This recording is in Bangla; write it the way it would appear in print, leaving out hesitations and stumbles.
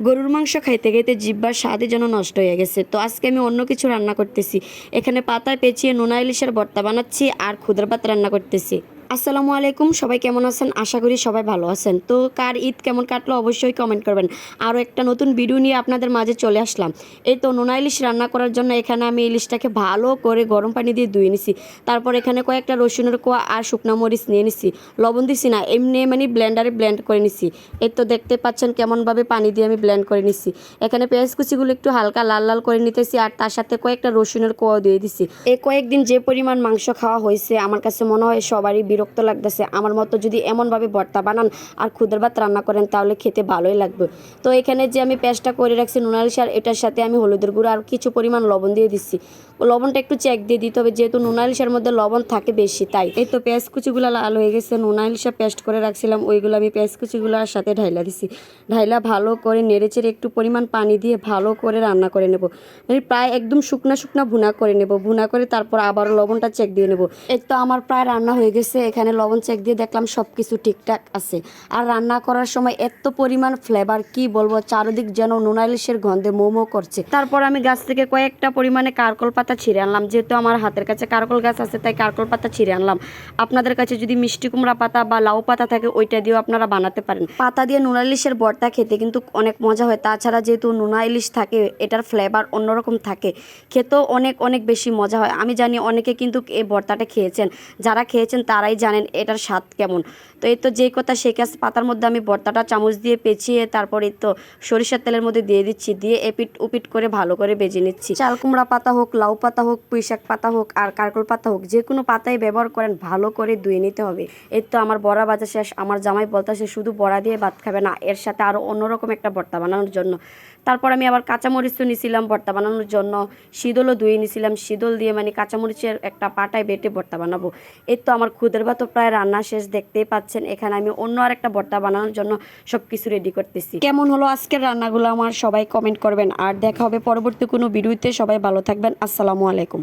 গরুর মাংস খাইতে খাইতে জিহ্বার স্বাদই যেন নষ্ট হয়ে গেছে। তো আজকে আমি অন্য কিছু রান্না করতেছি। এখানে পাতায় পেঁচিয়ে নোনা ইলিশের ভর্তা বানাচ্ছি আর খুদের ভাত রান্না করতেছি। আসসালামু আলাইকুম, সবাই কেমন আছেন? আশা করি সবাই ভালো আছেন। তো কার ঈদ কেমন কাটলো অবশ্যই কমেন্ট করবেন। আরও একটা নতুন ভিডিও নিয়ে আপনাদের মাঝে চলে আসলাম। এই তো নোনা ইলিশ রান্না করার জন্য এখানে আমি ইলিশটাকে ভালো করে গরম পানি দিয়ে ধুয়ে নিছি। তারপর এখানে কয়েকটা রসুনের কোয়া আর শুকনো মরিচ নিয়ে নিছি। লবণ দিছি না, এমনি মানে ব্লেন্ডারে ব্লেন্ড করে নিছি। এই তো দেখতে পাচ্ছেন কেমনভাবে পানি দিয়ে আমি ব্লেন্ড করে নিছি। এখানে পেঁয়াজ কুচিগুলো একটু হালকা লাল লাল করে নিতেছি আর তার সাথে কয়েকটা রসুনের কোয়া দিয়ে দিছি। এই কয়েকদিন যে পরিমাণ মাংস খাওয়া হয়েছে আমার কাছে মনে হয় সবারই বিরক্ত লাগতেছে। আমার মতো যদি এমনভাবে ভর্তা বানান আর খুদের ভাত রান্না করেন তাহলে খেতে ভালোই লাগবে। তো এখানে যে আমি পেস্টটা করে রাখছি নোনা ইলিশ, আর এটার সাথে আমি হলুদের গুঁড়ো আর কিছু পরিমাণ লবণ দিয়ে দিচ্ছি। লবণটা একটু চেক দিয়ে দিতে হবে, যেহেতু নোনা ইলিশের মধ্যে লবণ থাকে বেশি। তাই এই তো পেঁয়াজ কুচিগুলো লাল হয়ে গেছে। নোনা ইলিশে পেস্ট করে রাখছিলাম ওইগুলো আমি পেঁয়াজ কুচিগুলোর সাথে ঢাইলা দিছি। ঢাইলা ভালো করে নেড়েচেড়ে একটু পরিমাণ পানি দিয়ে ভালো করে রান্না করে নেব। মানে প্রায় একদম শুকনা শুকনা ভুনা করে নেব। ভুনা করে তারপর আবারও লবণটা চেক দিয়ে নেব। এই তো আমার প্রায় রান্না হয়ে গেছে। এখানে লবণ চেক দিয়ে দেখলাম সব কিছু ঠিকঠাক আছে। আর রান্না করার সময় এত পরিমাণ ফ্লেভার কি বলবো, চারদিক যেন নোনা ইলিশের গন্ধে মোমো করছে। তারপর আমি গাছ থেকে কয়েকটা পরিমাণে কারকল পাতা ছিঁড়ে আনলাম। যেহেতু আমার হাতের কাছে কারকল গাছ আছে তাই কারকল পাতা ছিঁড়ে আনলাম। আপনাদের কাছে যদি মিষ্টি কুমড়া পাতা বা লাউ পাতা থাকে ওইটা দিয়েও আপনারা বানাতে পারেন। পাতা দিয়ে নোনা ইলিশের ভর্তা খেতে কিন্তু অনেক মজা হয়। তাছাড়া যেহেতু নোনা ইলিশ থাকে এটার ফ্লেভার অন্যরকম থাকে, খেতেও অনেক অনেক বেশি মজা হয়। আমি জানি অনেকে কিন্তু এই ভর্তাটা খেয়েছেন, যারা খেয়েছেন তারাই জানেন এটার স্বাদ কেমন। তো এই তো যেই কথা সেই কাজ, পাতার মধ্যে আমি ভর্তাটা চামচ দিয়ে পেঁচিয়ে তারপর এই তো সরিষার তেলের মধ্যে দিয়ে দিচ্ছি। দিয়ে এপিট উপিট করে ভালো করে ভেজে নিচ্ছি। চাল কুমড়া পাতা হোক, লাউ পাতা হোক, পুঁইশাক পাতা হোক আর কারকল পাতা হোক, যে কোনো পাতাই ব্যবহার করেন ভালো করে ধুয়ে নিতে হবে। এই তো আমার বড়া ভাজা শেষ। আমার জামাই বলতেছে শুধু বড়া দিয়ে ভাত খাবে না, এর সাথে আরও অন্যরকম একটা ভর্তা বানানোর জন্য। তারপর আমি আবার কাঁচামরিচও নিছিলাম ভর্তা বানানোর জন্য। শীতলও ধুয়ে নিছিলাম। শীতল দিয়ে মানে কাঁচামরিচের একটা পাটায় বেটে ভর্তা বানাবো। এই তো আমার খুদের ভাতও প্রায় রান্না শেষ, দেখতেই পাচ্ছেন। এখানে আমি অন্য আর একটা ভর্তা বানানোর জন্য সব কিছু রেডি করতেছি। কেমন হলো আজকের রান্নাগুলো আমার সবাই কমেন্ট করবেন। আর দেখা হবে পরবর্তী কোনো ভিডিওতে। সবাই ভালো থাকবেন। আসসালামু আলাইকুম।